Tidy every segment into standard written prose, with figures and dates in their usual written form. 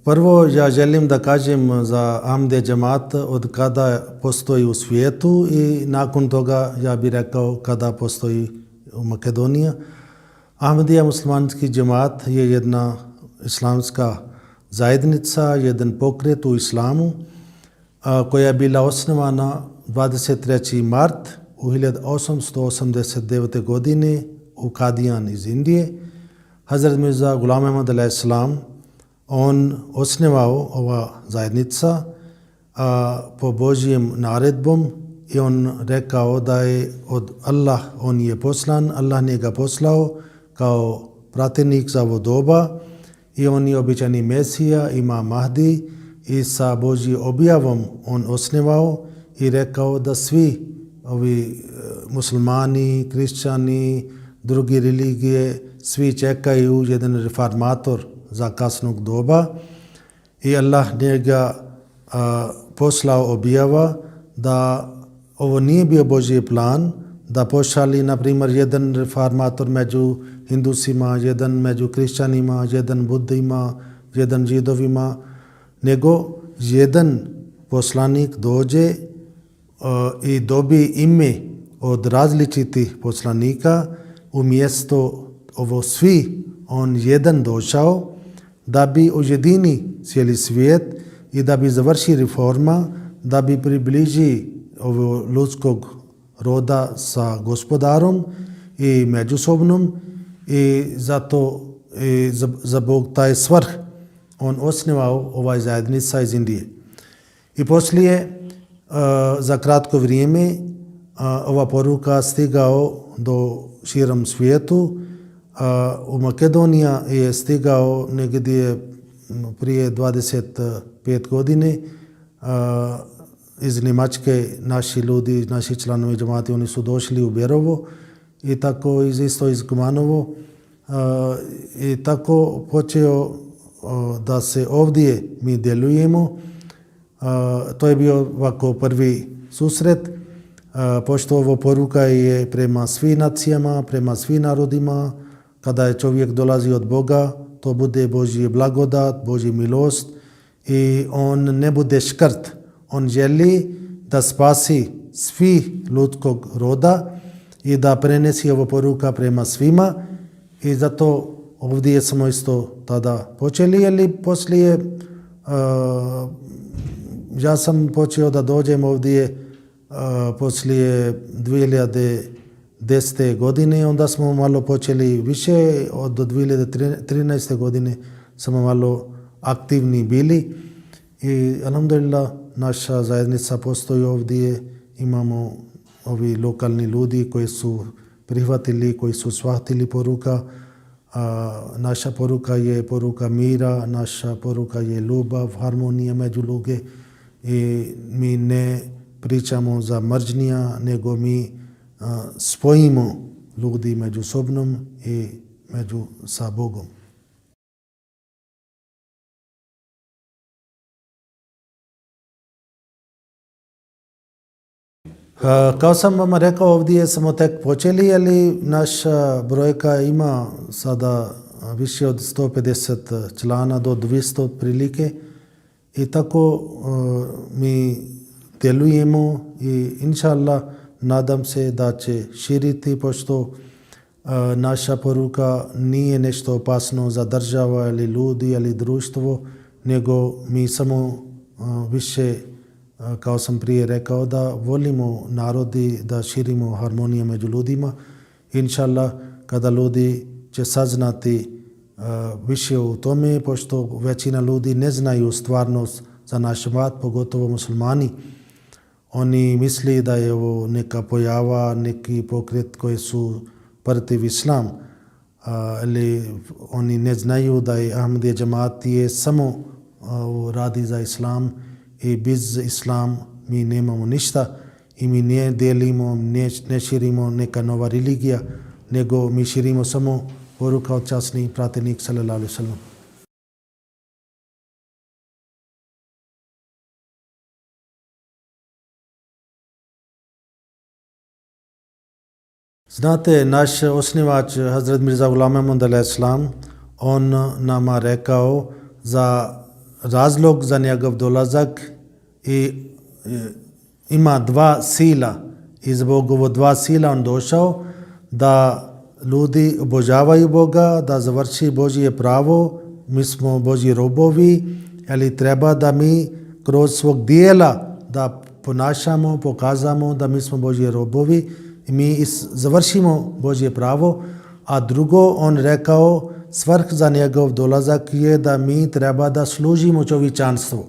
Prvo, ja želim da kažem za Ahmadija džemat od kada postoji u svijetu i nakon toga ja bih rekao kada postoji u Makedoniji. Ahmadija muslimanski džemat je jedna islamska zajednica, jedan pokret u islamu koja je bila osnovana 23. mart u 1889. godine u Kadijan iz Indije. Hazrat Mirza Ghulam Ahmad alaihi salam on osnovao ova zajednica po Božjem naredbom i on rekao da je od Allah, on je poslan, Allah njega poslao kao pratjenik za ovo doba i on je običani Mesija, ima Mahdi i sa Božjim objavom on osnovao i rekao da svi ovi muslimani, kršćani, drugi religije, svi čekaju jedan reformator za kasnog doba i Allah njega poslao objava da ovo nije bio Božji plan, da pošali, na primjer, jedan reformator među hindusima, jedan među kršćanima, jedan budima, jedan židovima, nego jedan poslanik dođe i dobi ime od različitih poslanika, umjesto ovo svi, on jedan došao da bi ujedini cijeli svijet i da bi završi reforma, da bi približi ovo ljudskog roda sa gospodarom i međusobnom i zato za Bog taj svrh on osnovao ovaj zajednica iz Indije. I poslije za kratko vrijeme ova poruka stigao do širom svijetu. U Makedonija je stigao negdje prije 25 godine iz Njemačke. Naši ljudi, naši članovi džemata, oni su došli u Berovo i tako isto iz Kumanovo i tako počeo da se ovdje mi djelujemo. To je bio ovako prvi susret, pošto ovo poruka je prema svim nacijama, prema svim narodima. Kada je čovjek dolazi od Boga, to bude Božji blagodat, Božji milost i on ne bude škrt. On želi da spasi svi ljudskog roda i da prenesi ovo poruka prema svima i zato ovdje smo isto tada počeli, ali poslije ja sam počeo da dođem ovdje poslije 2010. godine, onda smo malo počeli više, od 2013. godine smo malo aktivni bili i alhamdulillah naša zajednica postoji ovdje, imamo ovi lokalni ljudi koji su prihvatili, koji su shvatili poruka. Naša poruka je poruka mira, naša poruka je ljubav, harmonija među ljude i mi ne pričamo za mržnja, nego mi spojimo ljudi međusobnom i sa Bogom. Kao sam vam rekao, ovdje smo tek počeli, ali naša brojka ima sada više od 150 člana do 200 otprilike i tako mi djelujemo i inša Allah nadam se da će širiti, pošto naša poruka nije nešto opasno za država ili ljudi ili društvo, nego mi samo više, kao sam prije rekao, da volimo narodi, da širimo harmoniju među ljudima. Inša Allah, kada ljudi će saznati više u tome, pošto većina ljudi ne znaju stvarnost za naš vat, pogotovo muslimani. Oni misli da je ovo neka pojava, neki pokret koji su protiv islam, ali oni ne znaju da je Ahmadija džemat je samo radi za islam i bez islam mi nemamo ništa i mi ne dijelimo, ne širimo neka nova religija, nego mi širimo samo poruka od časni prateljnik sallallahu alejhi ve sellem. Znate, naš osnivač Hazrat Mirza Ghulam Ahmad alejhi salam, on nama rekao za razlog za njegov dolazak i ima dva sila. I zbog ovo dva sila on došao da ljudi obožavaju Boga, da završi Božje pravo, mi smo Božji robovi, ali treba da mi kroz svog dijela da ponašamo, pokazamo da mi smo Božji robovi i mi završimo Božje pravo. A drugo, on rekao, svrh za njegov dolazak je da mi treba da služimo čovječanstvu.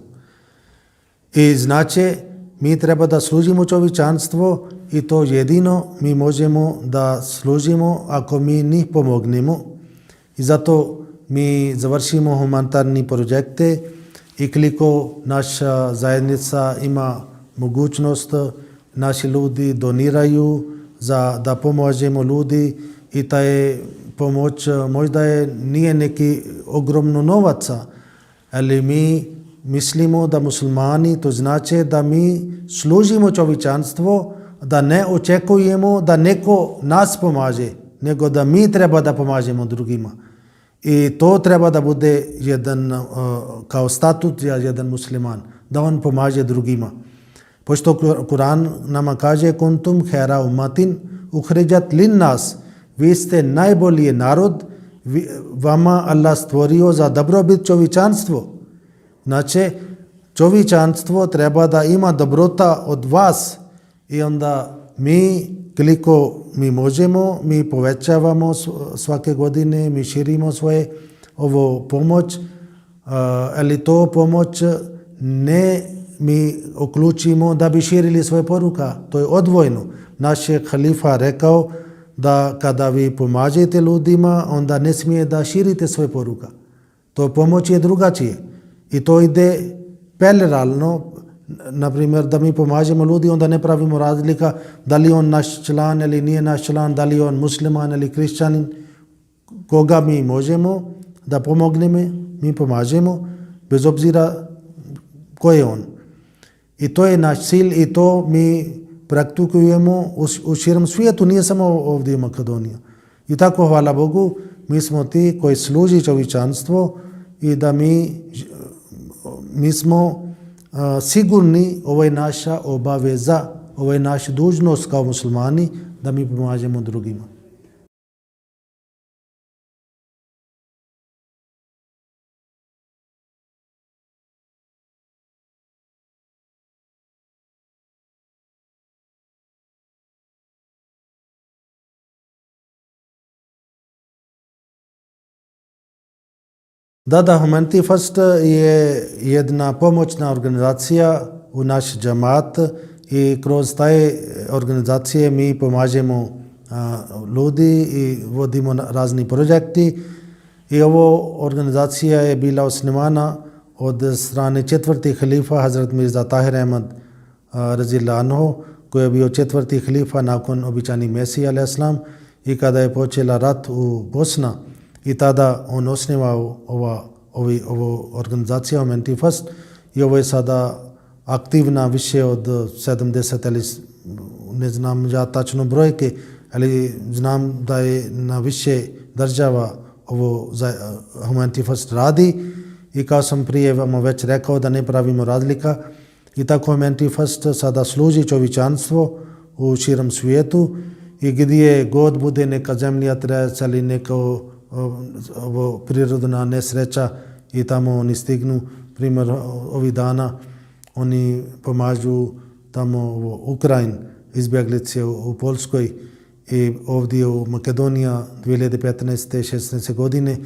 I znači, mi treba da služimo čovječanstvo i to jedino mi možemo da služimo ako mi njih pomognemo. I zato mi završimo humanitarni projekte i koliko naša zajednica ima mogućnost, naši ljudi doniraju da pomožemo ljudi i ta je pomoć možda nije neki ogromno novaca, ali mi mislimo da muslimani, to znači da mi služimo čovječanstvo, da ne očekujemo da neko nas pomaže, nego da mi treba da pomažemo drugima. I to treba da bude jedan kao statut za jedan musliman, da on pomaže drugima. Pošto Kur'an nama kaže kuntum khayra ummatin ukhrijat linnas, vi ste najbolji narod, vama Allah stvorio za dobrobit čovječanstvo. Znači, čovječanstvo treba da ima dobrota od vas i onda mi, koliko mi možemo, mi povećavamo svake godine, mi širimo svoje ovo pomoć, ali to pomoć ne mi uključimo da bi širili svoje poruka, to je odvojno. Naš je halifa rekao da kada vi pomažete ljudima, onda ne smije da širite svoje poruka. To pomoć je drugačije i to ide paralelno. Na primjer, da mi pomažemo ljudi, onda ne pravimo razlika da li on naš član ili nije naš član, da li on musliman ili kršćanin. Koga mi možemo da pomognemo, mi pomažemo, bez obzira ko je on. I to je naš cilj i to mi praktikujemo u širom svijetu, nije samo ovdje u Makedoniji. I tako, hvala Bogu, mi smo ti koji služi čovječanstvo i da mi smo sigurni, ovo je naša obaveza, ovo je naša dužnost kao muslimani da mi pomažemo drugima. Da, Humanity First je jedna pomoćna organizacija u naš džamat i kroz taj organizacije mi pomažemo ljudi i vodimo razni projekti. I ovo organizacija je bila osnovana od strane četvrti halifa Hazrat Mirza Tahir Ahmad radhiyallahu anhu, koji je bio četvrti halifa nakon običajni Mesija alejhi selam, i kada je počela rat u Bosna i tada on osnivao ovu organizaciju Humanity First i ovo je sada aktivna više od 70 ili ne znam ja tačno brojke, ali znam da je na više država ovo Humanity First radi i kao sam prije vam već rekao da ne pravimo razlika i tako Humanity First sada služi čovječanstvo u širom svijetu i gdje god bude neka zemljotres ili neko prirodna nesreća i tamo oni stignu, primjer ovih dana oni pomažu tamo u Ukrajini, izbjeglice u Polskoj i ovdje u Makedonija 2015. 16. godine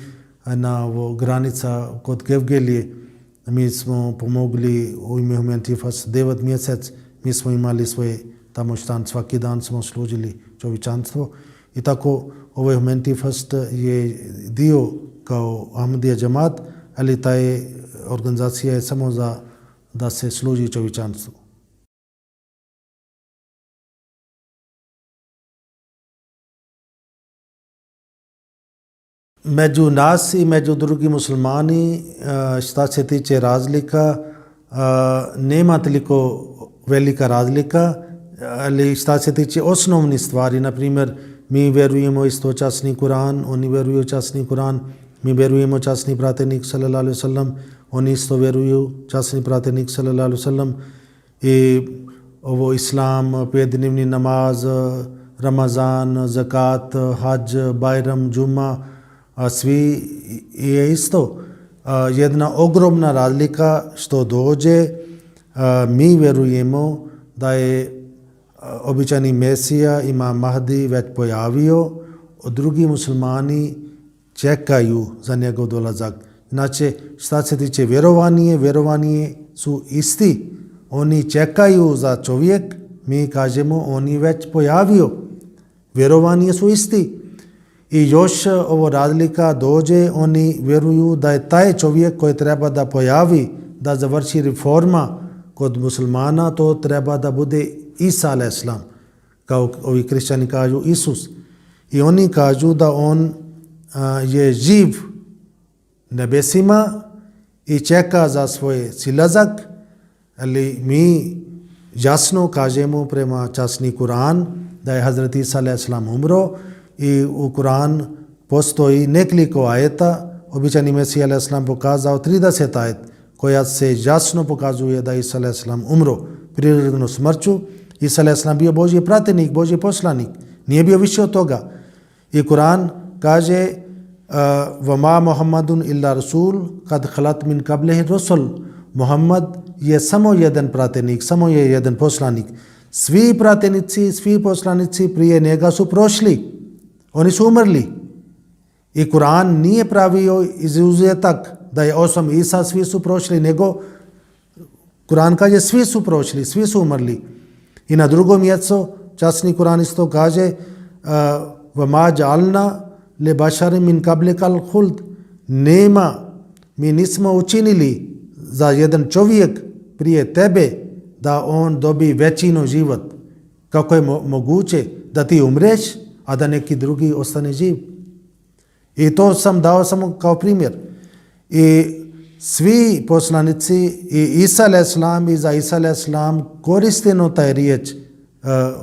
na granica kod Gevgelije mi smo pomogli u ime Humanity First 9 mjesec, mi smo imali svoje tamo štan, svaki dan smo služili čovječanstvo i tako ovaj Humanity First je dio kao Ahmadija džamat, ali ta organizacija je samo da se služi čovječanstvu. među nas i među drugi muslimani šta se tiče razlika nema toliko velika razlika, ali šta se tiče osnovnih stvari, na primjer mi vjerujemo isto časni Kur'an, oni vjeruju časni Kur'an, mi vjerujemo časni pratenik sallallahu alejhi ve sellem, oni isto vjeruju časni pratenik sallallahu alejhi ve sellem, i ovo islam, 5-dnevni namaz, Ramazan, zakat, hađ, Bajram, džuma, svi je isto. Jedna ogromna razlika što dođe, mi vjerujemo da je običajni Mesija, Imam Mahdi, već pojavio, drugi muslimani čekaju za njegov dolazak. Znači, šta se tiče vjerovanje su isti. Oni čekaju za čovjek, mi kažemo on je već pojavio. Vjerovanje su isti. I još ovo razlika dođe, oni vjeruju da je taj čovjek koji treba da pojavi, da završi reforma kod muslimana, to treba da bude Isa a.s. Kao ovi kršćani kažu Isus. I oni kažu da on je živ nebesima i čeka za svoj silazak, ali mi jasno kažemo prema časni Kur'an da je Hazreti Isa a.s. umro i u Kur'an postoji nekoliko ajeta, običajni Mesija a.s. pokazao 30 ajet koja se jasno pokazuje da je Isa a.s. umro prirodnom smrću. Isa a.s. bio Božji pratenik, Božji poslanik, nije bio više od toga. I Kur'an kaže وَمَا مُحَمَّدٌ إِلَّا رَسُولٌ قَدْ خَلَتْ مِنْ قَبْلِهِ رُسُلٌ. Muhammad je samo jedan pratenik, samo je jedan poslanik. Svi pratenici, svi poslanici prije njega su prošli. Oni su umrli. I Kur'an nije pravio izuzetak da je osim Isa svi su prošli, nego Kur'an kaže svi su prošli, svi su umrli. I na drugom mjestu časni Kur'an isto kaže وَمَا جَعَلْنَا لِبَشَرٍ مِنْ قَبْلِكَ الْخُلْدِ. Nema, mi nismo učinili za jedan čovjek prije tebe da on dobi večino život. Kako je moguće da ti umreš, a da neki drugi ostane živ? I to sam dao samo kao primjer. I svi poslanici i Isa a.s. i za Isa a.s. koristeno taj riječ.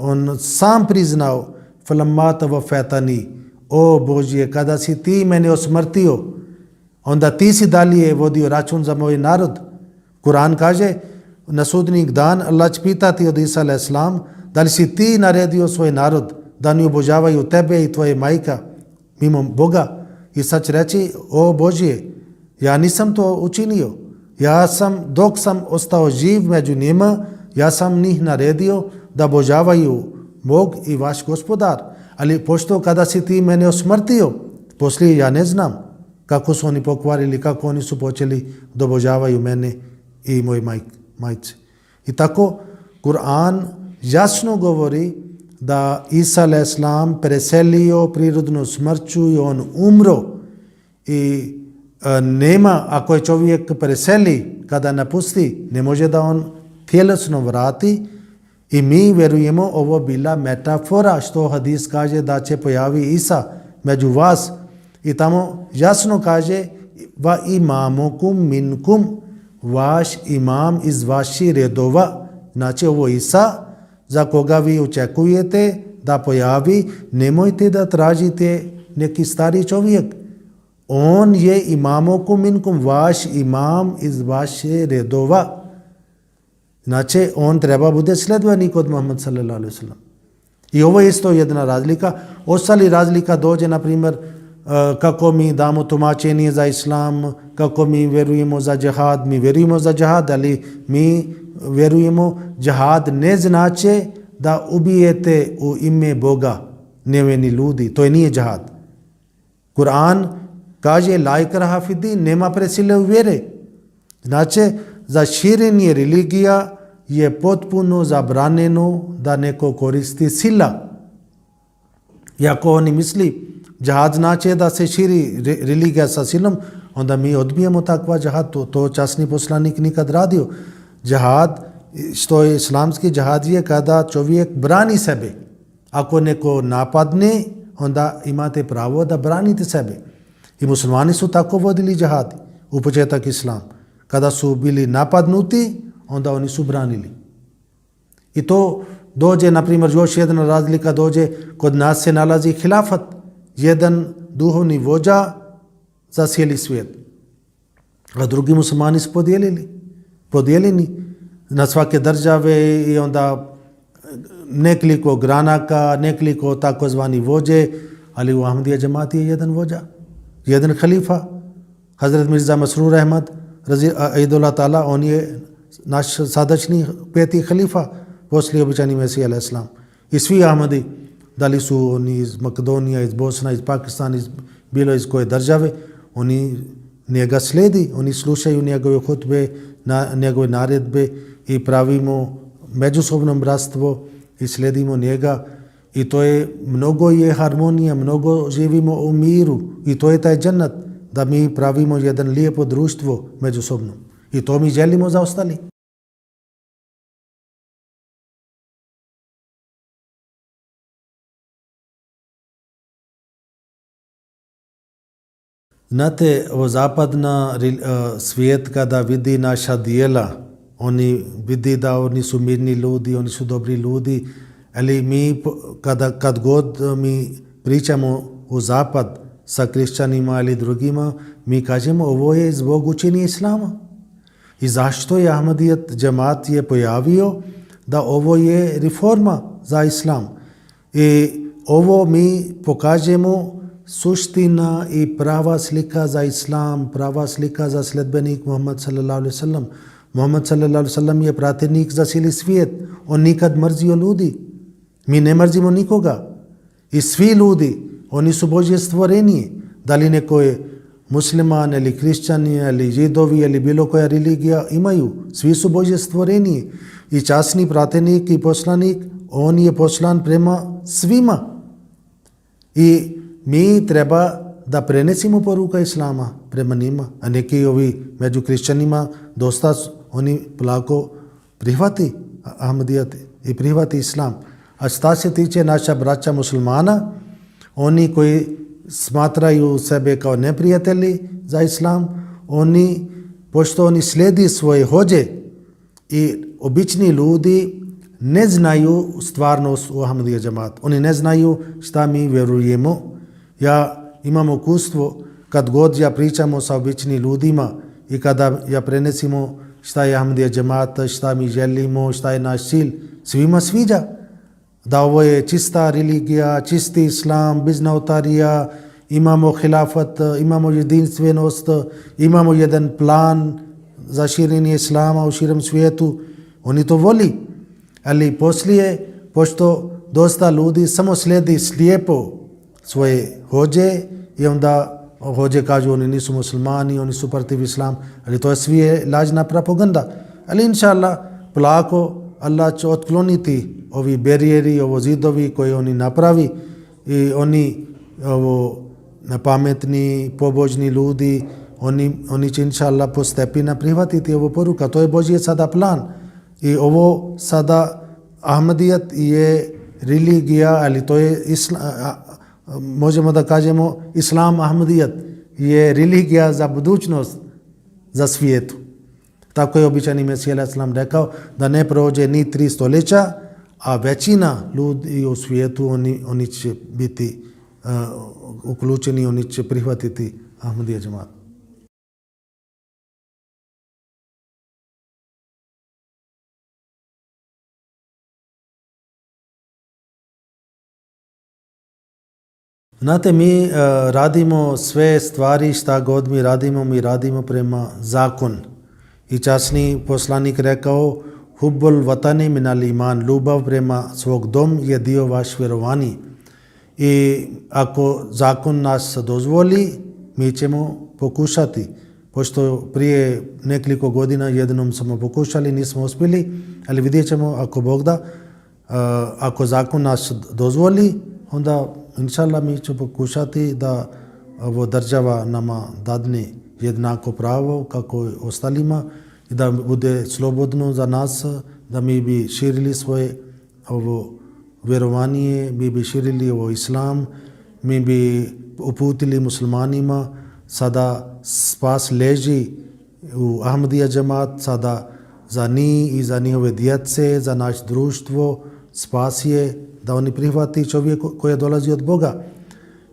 On sam priznao فَلَمَّا تَوَفَّيْتَنِي. O Božje, kada si ti mene osmrtio, onda ti si dalje vodio račun za moj narod. Kur'an kaže, na sudnjeg dan Allah će pitati od Isa a.s. da li si ti naredio svoj narod da ne obožavaju tebe i tvoje majka mimo Boga. I sad će reći, o Božje, ja nisam to učinio. Ja sam, dok sam ostao živ među njima, ja sam njih naredio da obožavaju Bog i vaš gospodar. Ali pošto kada si ti mene osmrtio, poslije ja ne znam kako su oni pokvarili, kako oni su počeli da obožavaju mene i moje majce. I tako Kur'an jasno govori da Isa a.s. preselio prirodnu smrću i on umro. I nema, ako je čovjek preseli, kada napusti, ne može da on tjelesno vrati. I mi vjerujemo ovo bila metafora što hadis kaže da će pojavi Isa među vas. I tamo jasno kaže va imamukum minkum, vaš imam iz vaših redova. Znači ovo Isa za koga vi očekujete da pojavi, nemojte da tražite neki stari čovjek. On je imamukum minkum, vaš imam iz vaših redova. Znači, on treba bude sledbenik od Muhammed sallallahu alejhi ve sellem. I ovo je isto jedna razlika. Ostali razlika dođe, na primjer, kako mi damo tumačenje za islam, kako mi vjerujemo za džihad. Mi vjerujemo za džihad, ali mi vjerujemo džihad ne znači da ubijete u ime Boga nevini ljudi. To je nije džihad. Kur'an kaže la ikraha fi din, nema prisile u vjere. Znači, za širenje religija je potpuno zabranjeno da neko koristi sila. Iako oni misli džihad znači da se širi religija sa silom, onda mi odbijemo takva džihad. To časni poslanik nikad radio. Džihad, što je islamski džihad, je kada čovjek brani sebe. Ako neko napadne, onda imate pravo da branite sebe. I muslimani su tako vodili džihad u početak islam. Kada su bili napadnuti, onda oni su branili. I to dođe, na primjer, još jedna razlika dođe, kod nas se nalazi hilafat, jedan duhovni vođa za cijeli svijet. A drugi muslimani su podijeljeni na svake države i onda nekoliko granaka, nekoliko takozvani vođe, ali u Ahmadija džemati je jedan vođa, jedan halifa, Hazret Mirza Masrur Ahmad, Aidullah Ta'ala, on je naš sadašnji 5. halifa poslije obećani Mesija alaih salam. I svi Ahmadi, da li su oni iz Makedonija, iz Bosna, iz Pakistana, bilo iz koje države, oni njega slijedi, oni slušaju njegove hutbe, njegove naredbe i pravimo međusobno bratstvo i slijedimo njega. I to je, mnogo je harmonija, mnogo živimo u miru i to je taj džennet, da mi pravimo jedan lijepo društvo međusobno. I to mi želimo za ostali. Znate, zapadna svijet kada vidi naša dijela, oni vidi da oni su mirni ljudi, oni su dobri ljudi, ali mi kad god mi pričamo o zapad sa kršćanima ili drugima, mi kažemo ovo je zbog učenja islama. I zašto je Ahmadijet džemat je pojavio da ovo je reforma za islam. I ovo mi pokažemo suština i prava slika za islam, prava slika za sledbenik Muhammad sallallahu alaihi wasallam. Muhammad sallallahu alaihi wasallam je pratjenik za cijeli svijet. On nikad mrzio ljudi. Mi ne mrzimo nikoga. I svi ljudi, oni su Božje stvorenje. Da li neko je musliman ili kršćani ili židovi ili bilo koja religija imaju. Svi su Božje stvorenje. I časni pratjenik i poslanik, on je poslan prema svima. I mi treba da prenesimo poruka islama prema njima, a neki ovi među kršćanima dosta oni polako prihvati Ahmadijet i prihvati islam. A šta se tiče naša braća muslimana, oni koji smatraju sebe kao neprijatelji za islam, oni, pošto oni slijedi svoje hođe i obični ljudi ne znaju stvarnost u Ahmadijet džemat. Oni ne znaju šta mi vjerujemo. Ja imam iskustvo kad god ja pričamo sa običnim ljudima i kada ja prenesimo šta je Ahmadijet džemat, šta mi želimo, šta je naš cilj, svima sviđa da ovo je čista religija, čisti islam, bez novotarija, imamo hilafat, imamo jedinstvenost, imamo jedan plan za širenje islama u širem svijetu. Oni to voli, ali poslije, pošto dosta ljudi samo slijedi slijepo svoje hođe i onda hođe kažu oni nisu muslimani, oni su protiv islam, ali to je sve lažna propaganda. Ali inša Allah, polako Allah će otkloniti ovi barijeri, ovo zidovi koji oni napravi i oni pametni, pobožni ljudi, oni će inša Allah postepeno prihvatiti ovo poruka. To je Božji sada plan. I ovo sada Ahmadijet je religija, ali to je možemo da kažemo islam Ahmadijet je religija za budućnost za svijetu. Tako je običani Mesija alaih salam rekao da ne prođe ni 3 stoljeća, a većina ljudi u svijetu oni će biti uključeni, oni će prihvatiti Ahmadijet džemat. Znate, mi radimo sve stvari šta god mi radimo prema zakon. I časni poslanik rekao, hubbul vatani minal iman, ljubav prema svog dom je dio vaš vjerovanja. I ako zakon nas dozvoli, mi ćemo pokušati. Pošto prije nekoliko godina jednom smo pokušali, nismo uspjeli, ali vidjet ćemo ako Bog da, ako zakon nas dozvoli, onda inša Allah mi ćemo pokušati da ovo država nama dadne jednako pravo kako i ostalima i da bude slobodno za nas, da mi bi širili svoje ovo vjerovanje, mi bi širili ovo islam, mi bi uputili muslimanima sada spas leži u Ahmadija džemat, sada za njih i za njihove djece, za naš društvo, spas je da oni prihvati čovjek koji dolazi od Boga.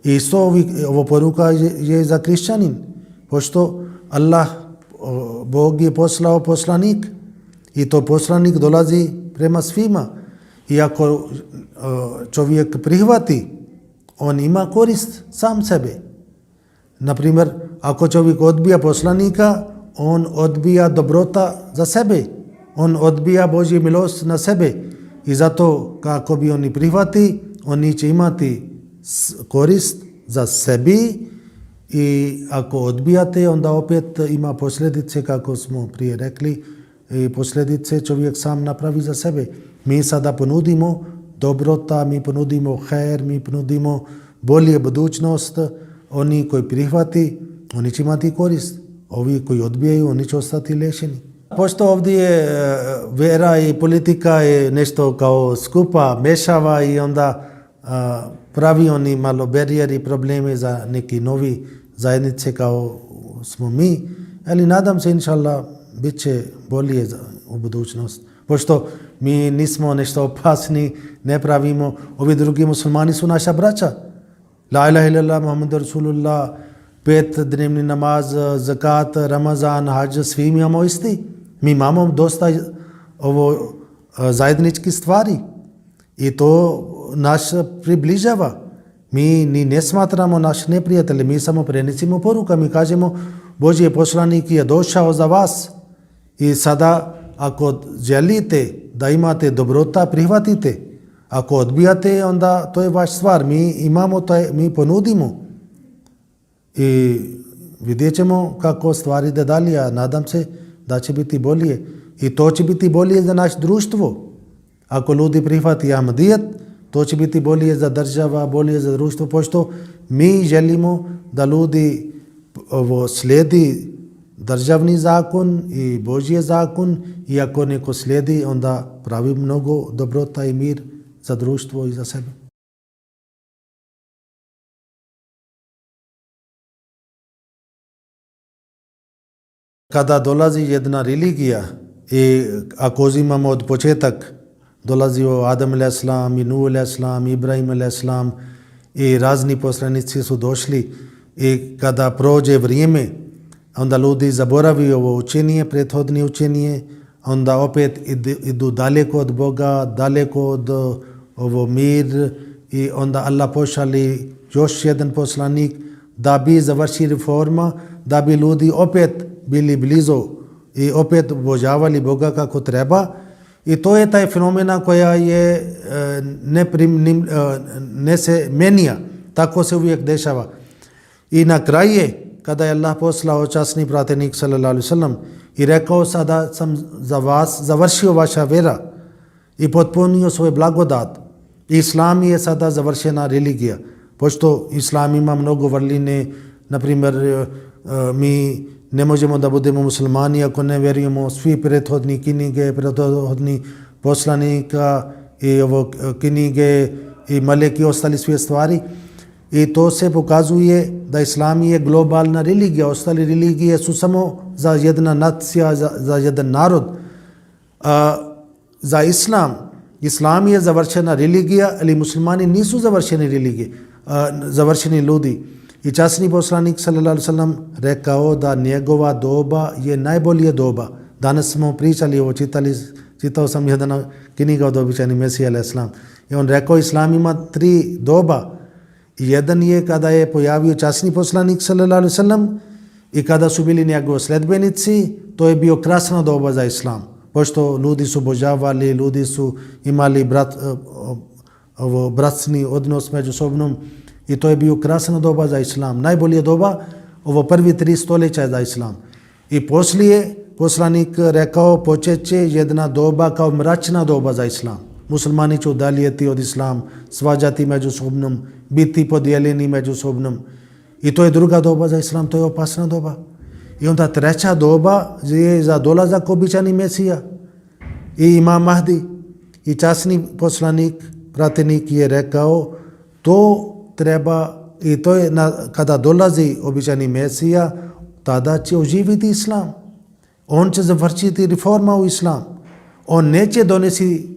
I isto ovo poruka je za kršćanin, pošto Allah, Bog je poslao poslanik i to poslanik dolazi prema svima. I ako čovjek prihvati, on ima korist sam sebe. Naprimjer, ako čovjek odbija poslanika, on odbija dobrota za sebe. On odbija Božju milost na sebe. I zato kako bi oni prihvati, oni će imati korist za sebi i ako odbijate, onda opet ima posljedice, kako smo prije rekli, i posljedice čovjek sam napravi za sebe. Mi sada ponudimo dobrota, mi ponudimo her, mi ponudimo bolje budućnost. Oni koji prihvati, oni će imati korist. Ovi koji odbijaju, oni će ostati lešeni. Pošto ovdje vera i politika je nešto kao skupa, mešava i onda pravi oni malo barijeri i probleme za neki novi zajednice kao smo mi. Ali nadam se, inšallah, bit će bolje u budućnost. Pošto mi nismo nešto opasni, ne pravimo. Ovi drugi muslimani su naša braća. La ilaha illallah, Muhammed Rasulullah, 5 dnevni namaz, zakat, Ramazan, hađ, svi imamo isti. Mi imamo dosta ovo zajednički stvari i to nas približava. Mi ni ne smatramo naš neprijatelj, mi samo prenesimo poruka, mi kažemo Božji poslanik je došao za vas i sada ako želite da imate dobrota, prihvatite. Ako odbijate, onda to je vaš stvar. Mi imamo to, mi ponudimo i vidjet ćemo kako stvari da dalje, a nadam se da će biti bolje. I to će biti bolje za naše društvo. Ako ljudi prihvati Ahmadijet, to će biti bolje za država, bolje za društvo, pošto mi želimo da ljudi slijedi državni zakon i Božji zakon i ako neko slijedi, onda pravi mnogo dobrota i mir za društvo i za sebe. Kada dolazi jedna religija i ako uzimamo od početak, dolazio Adam a.s. i Nuh a.s. Ibrahim a.s. i razni poslanici su došli i kada prođe vrijeme, onda ljudi zaboravi ovo učenje, prethodne učenje, onda opet idu daleko od Boga, daleko od ovo mir i onda Allah pošali još jedan poslanik da bi završi reforma, da bi ljudi opet bili blizu i opet obožavali Boga kako treba. I to je taj fenomena koja je ne se menja, tako se uvijek dešava. I na kraju, kada je Allah poslao časni pratenik sallallahu alejhi ve sellem i rekao sada sam za vas završio vaša vera i potpunio svoj blagodat. Islam je sada završena religija, pošto Islam ima mnogo vrline, na primjer mi ne možemo da budemo muslimani ako ne vjerujemo svi prethodni knjige, prethodni poslanika i ovo knjige i meleki i ostali sve stvari. I to se pokazuje da Islam je globalna religija, ostale religije su samo za jedna nacija, za jedan narod. Za Islam je završena religija, ali muslimani nisu završeni religije, završeni ljudi. I časni poslanik sallallahu alejhi ve sellem rekao da njegova doba je najbolje doba. Danas smo pričali ovo, čitao sam jedna knjiga od običajni Mesija alejhi selam. I on rekao Islam ima 3 doba. Jedan je kada je pojavio časni poslanik sallallahu alejhi ve sellem i kada su bili njegovi sledbenici, to je bio krasna doba za Islam. Pošto ljudi su obožavali, ljudi su imali bratsni odnos međusobnom i to je bio krasna doba za Islam. Najbolje doba, ovo prvi 3 stoljeća za Islam. I poslije poslanik rekao počet će jedna doba kao mračna doba za Islam. Muslimani će udaljeti od Islam, svađati međusobnom, biti podijeljeni međusobnom. I to je druga doba za Islam, to je opasna doba. I onda treća doba je za dolazak običajni Mesija i Imam Mahdi. I časni poslanik, pratenik je rekao to treba i to je kada dolazi običajni Mesija, tada će oživiti islam. On će završiti reforma u islam. On neće donesi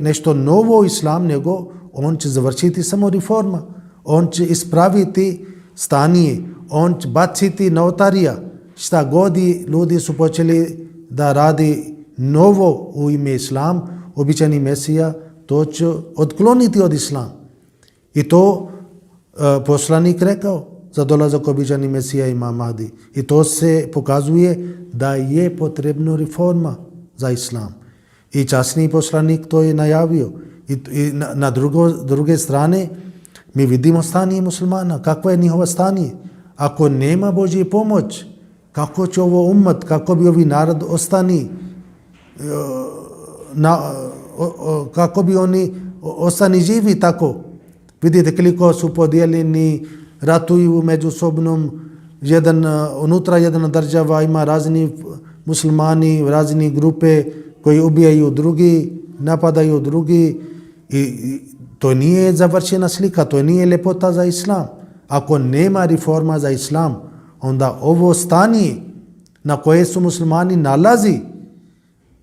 nešto novo u islam, nego on će završiti samo reforma. On će ispraviti stanje. On će baciti novotarija. Šta god ljudi su počeli da radi novo u ime islam, običajni Mesija to će otkloniti od islam. I to poslanik rekao za dolazak običajni Mesija Imam Mahdi. I to se pokazuje da je potrebno reforma za islam. I časni poslanik to je najavio. I na druge strane mi vidimo stanje muslimana. Kakvo je njihovo stanje? Ako nema Božje pomoć, kako će ovo ummat, kako bi ovi narod ostani, kako bi oni ostani živi tako? Vidite koliko su podijeljeni, ratuju međusobnom, unutra jedna država ima razni muslimani, razni grupe koji ubijaju drugi, napadaju drugi i to nije završena slika, to nije ljepota za islam. Ako nema reforma za islam, onda ovo stanje na koje su muslimani nalazi,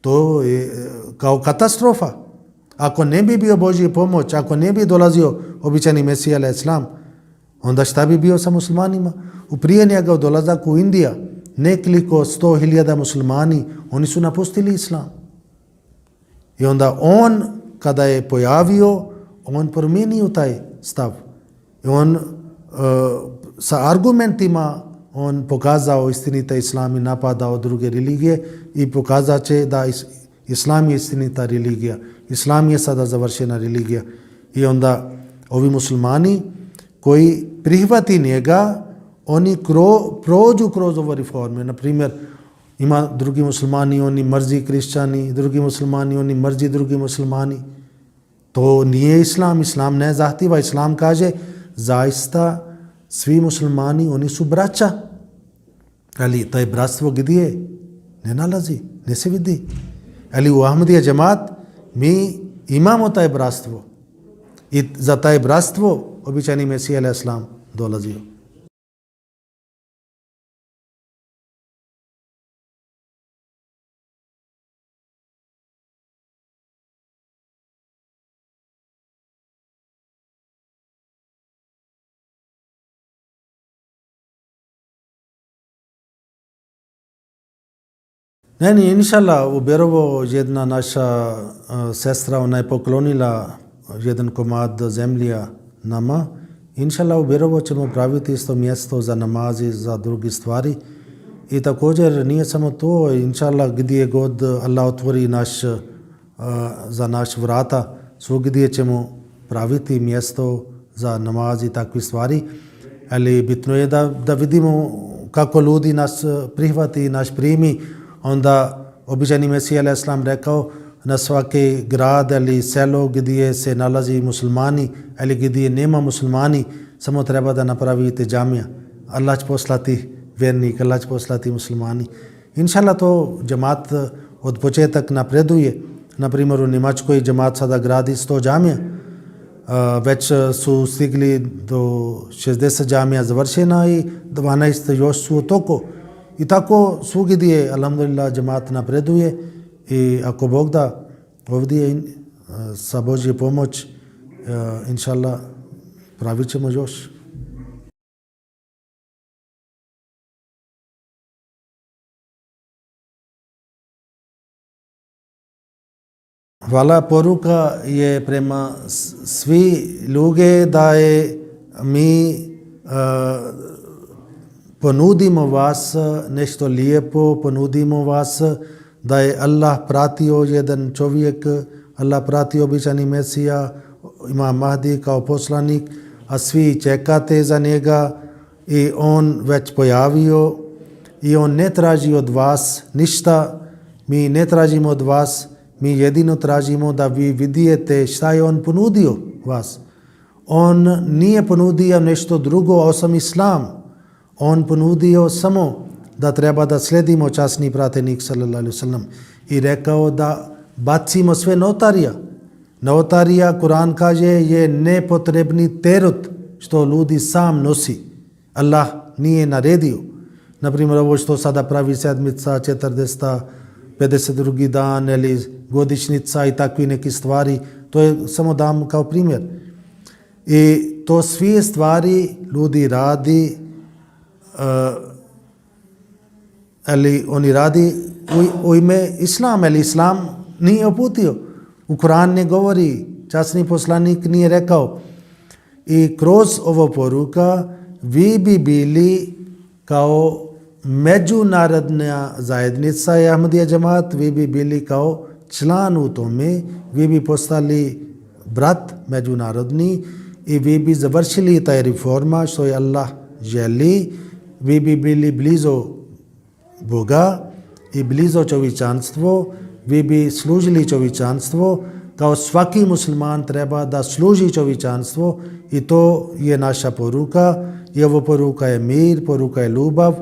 to je kao katastrofa. Ako ne bi bio Božji pomoć, ako ne bi dolazio običajni Mesija alaih islam, onda šta bi bio sa muslimanima? U prije njega dolazak u Indija, nekoliko 100.000 muslimani, oni su napustili islam. I onda on, kada je pojavio, on promijenio taj stav. I on sa argumentima on pokazao istinita islam i napadao druge religije i pokazat će da islam je istinita religija. Islam je sada završena religija. I onda ovi muslimani koji prihvati njega, oni prođu kroz ove reforme. Naprimjer, ima drugi muslimani, oni mrzi kršćani, drugi muslimani, oni mrzi drugi muslimani. To nije islam. Islam ne zahtjeva. Islam kaže zaista svi muslimani, oni su braća. Ali taj bratstvo gdje? Ne nalazi, ne se vidi. Ali u Ahmadija džemat mi imamo taj bratstvo. I za taj bratstvo običajni Mesija alaih islam dolazio. Ne, inšallah, u Berovo jedna naša sestra, ona je poklonila jedan komad zemlja nama. Inšallah, u Berovo ćemo praviti isto mjesto za namazi, za druge stvari. I također nije samo to, inšallah, gdje god Allah otvori za naš vrata, svugdje ćemo praviti mjesto za namazi i takve stvari. Ali bitno je da vidimo kako ljudi nas prihvati i nas primi. Onda običajni Mesija alaih islam rekao na svaki grad ili selo gdje se nalazi muslimani ili gdje nema muslimani, samo treba da napravite džamija. Allah će poslati vjernik, Allah će poslati muslimani. Inšallah to džemat od početak napreduje. Naprimjer u Njemačkoj džemat sada gradi 100 džamija. Već su stigli do 60 džamija završena i 12 još su u toku. I tako svugdje, alhamdulillah, džemat napreduje i ako Bog da, ovdje sa Božje pomoć, inšallah, pravit ćemo još. Hvala poruka je prema svi ljudi da je mi ponudimo vas nešto lijepo, ponudimo vas da je Allah pratio jedan čovjek, Allah pratio običajni Mesija, Imam Mahdi kao poslanik, a svi čekate za njega i on već pojavio i on ne traži od vas ništa, mi ne tražimo od vas, mi jedino tražimo da vi vidijete šta je on ponudio vas. On nije ponudio nešto drugo osim islam. On ponudio samo da treba da sledimo časni pratenik sallallahu alejhi ve sellem i rekao da bacimo sve notarija. Notarija, Kur'an kaže, je nepotrebni terut što ljudi sam nosi. Allah nije naredio. Naprimjer, ovo što sada pravi sedmica, 40. 52. dan ili godišnjica i takvi neki stvari, to je samo dam kao primjer. I to sve stvari ljudi radi, ali oni radi u ime Islama, ili Islam nije uputio. U Kur'an ne govori, časni poslanik nije rekao. I kroz ovo poruka vi bi bili kao međunarodna zajednica i Ahmadija džemat, vi bi bili kao član u tome, vi bi postali brat međunarodni i vi bi završili taj reforma što je Allah želi, vi bi bili blizu Boga i blizu čovječanstvo, vi bi služili čovječanstvo kao svaki musliman treba da služi čovječanstvo i to je naša poruka i ovo poruka je mir, poruka je ljubav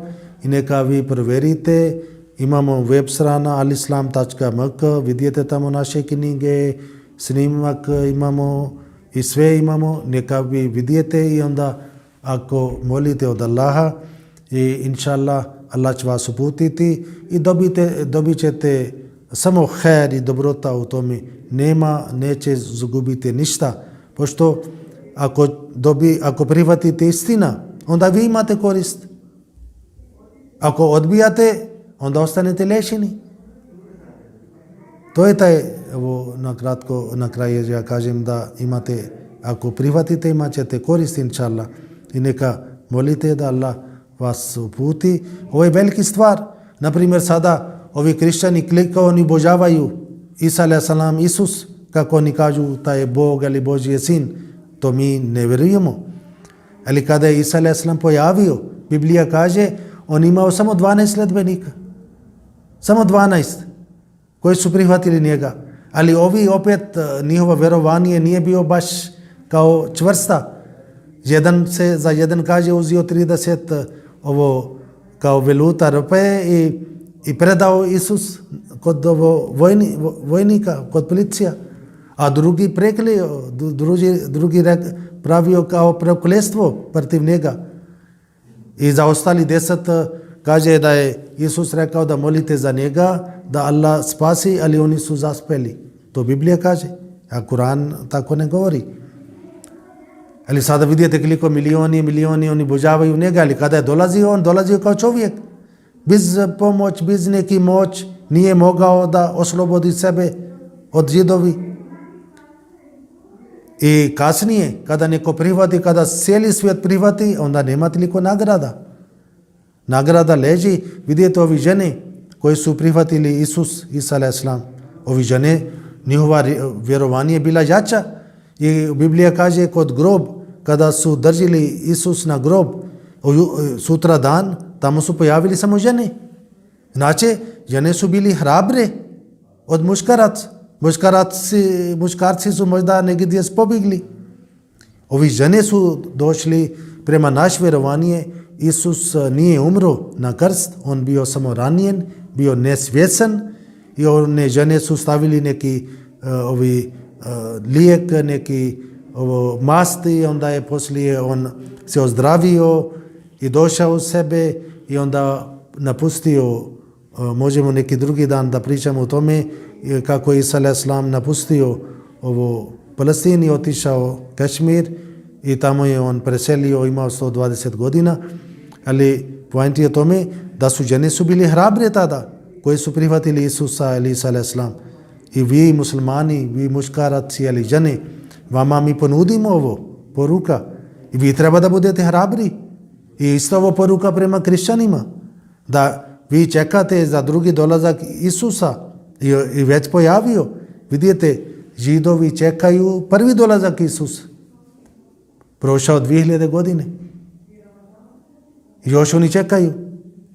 i neka vi provjerite. Imamo web strana alislam.mk, vidite tamo naše knjige, snimak imamo i sve imamo, neka vi vidite i onda ako molite od Allaha i inša Allah će vas uputiti i dobit ćete samo khair i dobrota u tome. Neće zgubiti ništa, pošto ako prihvatite istina, onda vi imate korist. Ako odbijate, onda ostanete lešeni. To je taj, evo nakratko, na kraju ja kažem da imate, ako prihvatite, imat ćete korist, inša Allah. I neka molite da Allah vas uputi. Ovo je veliki stvar. Naprimjer, sada ovi kršćani klikao, oni obožavaju Isa alaih salam, Isus, kako oni kažu, taj je Bog ili Božji je sin. To mi ne vjerujemo. Ali kada je Isa alaih salam pojavio, Biblija kaže, on imao samo 12 sledbenika. Samo 12 koji su prihvatili njega. Ali ovi opet, njihovo vjerovanje nije bio baš kao čvrsta. Za jedan kaže uzio 30 ovo kao valuta rupe i predao Isus kod vojnika, kod policija. A drugi prekleo, drugi pravio kao prokletstvo protiv njega. I za ostali 10 kaže da je Isus rekao da molite za njega, da Allah spasi, ali oni su zaspeli. To Biblija kaže, a Kur'an tako ne govori. Ali sada vidite koliko milioni oni obožavaju njega, ali kada je on dolazio kao čovjek. Bez pomoć, bez neki moć, nije mogao da oslobodi sebe od Židovi. I kasnije, kada neko prihvati, kada cijeli svijet prihvati, onda nema toliko nagrada. Nagrada leži, vidite ovi žene koji su prihvatili Isa alaih salam. Ovi žene, njihova vjerovanje je bila jača. I Biblija kaže kod grob, kada su držili Isus na grob, sutra dan, tamo su pojavili samo žene. Znači, žene su bili hrabre od muškaraca. Muškarci su možda negdje pobjegli. Ovi žene su došli prema naš vjerovanje. Isus nije umro na krst, on bio samo ranjen, bio nesvjesan i one žene su stavili neki lijek, neki masti, onda je poslije on se ozdravio i došao u sebe i onda napustio, možemo neki drugi dan da pričamo o tome, kako je Isa alaih salam napustio Palestini, otišao Kašmir i tamo je on preselio, imao 120 godina, ali point je tome da su žene su bili hrabre tada, koji su prihvatili Isusa ili Isa alaih salam. I vi muslimani, vi muškaraci ili žene, vama mi ponudimo ovo, poruka. I vi treba da budete hrabri. I isto ovo poruka prema kršćanima, da vi čekate za drugi dolazak Isusa i već pojavio. Vidite, Židovi čekaju prvi dolazak Isusa. Prošao 2000 godine. Još oni čekaju.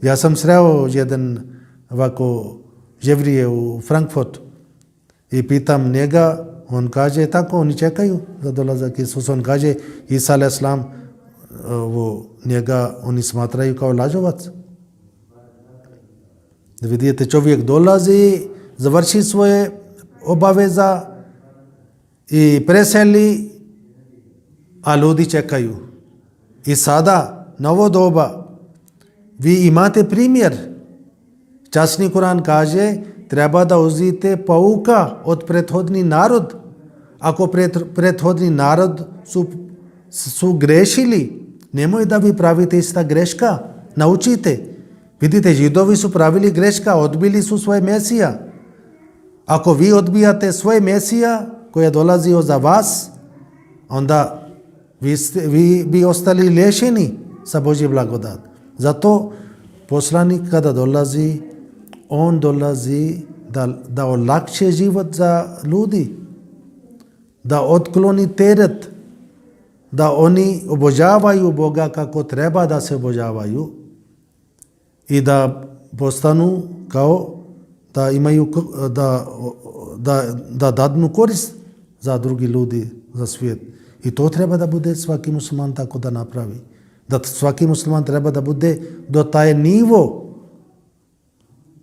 Ja sam sreo jedan ovako Jevrije u Frankfurtu i pitam njega, on kaže tako, oni čekaju za dolazak Isusa. On kaže, Isa alaih salam, njega oni smatraju kao lažovac. Da vidite, čovjek dolazi, završi svoje obaveza i preseli, a ljudi čekaju. I sada, novo doba, vi imate primjer. Časni Kur'an kaže, treba da uzite pouka od prethodni narod. Ako prethodni narod su grešili, nemoj da vi pravite ista greška. Naučite. Vidite, Židovi su pravili greška, odbili su svoje Mesija. Ako vi odbijate svoje Mesija koji je dolazio za vas, onda vi bi ostali liješeni sa Božje blagodat. Zato poslanik kada dolazi, on dolazi da olakše život za ljudi, da otkloni teret, da oni obožavaju Boga kako treba da se obožavaju i da postanu kao da imaju da dadnu korist za drugi ljudi, za svijet. I to treba da bude svaki musliman tako da napravi. Da svaki musliman treba da bude do taj nivo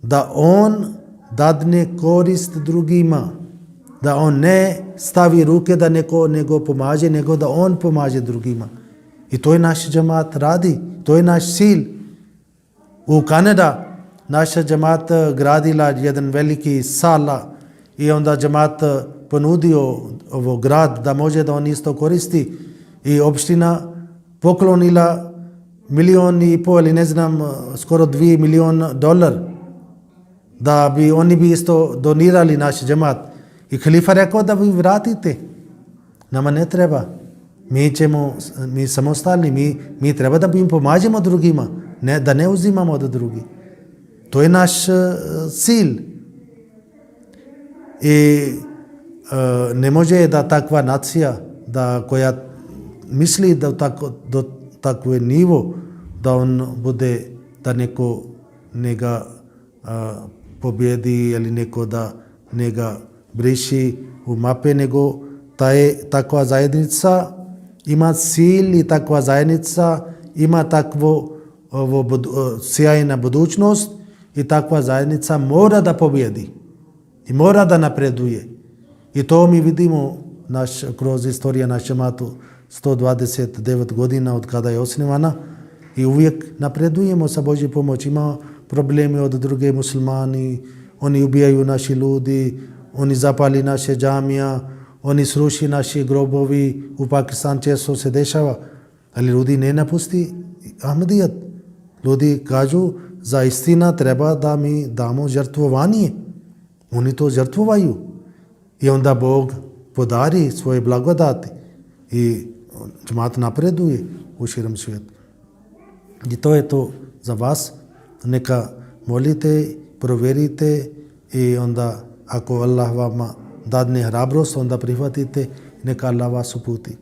da on dadne korist drugima, da on ne stavi ruke da nego pomaže, nego da on pomaže drugima. I to je naš džemat radi, to je naš cilj. U Kanada naša džemat gradila jedan veliki sala i onda džemat ponudio ovo grad da može da on isto koristi i opština poklonila $1,5 ili ne znam, skoro $2 miliona da bi oni bi isto donirali naš džemat. I halifa rekao da vi vratite. Nama ne treba. Mi samostalni, mi treba da im pomažemo drugima, da ne uzimamo od drugih. To je naš cilj. I ne može da takva nacija koja misli da do takve nivo da on bude, da neko njega pobjedi ili neko da njega briši u mape, nego takva zajednica ima cilj i takva zajednica ima takvu sjajna budućnost i takva zajednica mora da pobjedi i mora da napreduje. I to mi vidimo kroz istoriju naše džematu 129 godina od kada je osnivana i uvijek napredujemo sa Božjom pomoći. Ima problemi od druge muslimani, oni ubijaju naši ljudi, oni zapali naše džamija, oni sruši naši grobovi, u Pakistan često se dešava, ali ljudi ne napusti Ahmedijat. Ljudi kažu, za istina treba da mi damo žrtvovanje. Oni to žrtvovaju. I onda Bog podari svoje blagodati i džemat napreduje u širom svijetu. I to je to za vas. Neka molite, provjerite i onda ako Allah vama dadne hrabrost, onda prihvatite, neka Allah vas uputi.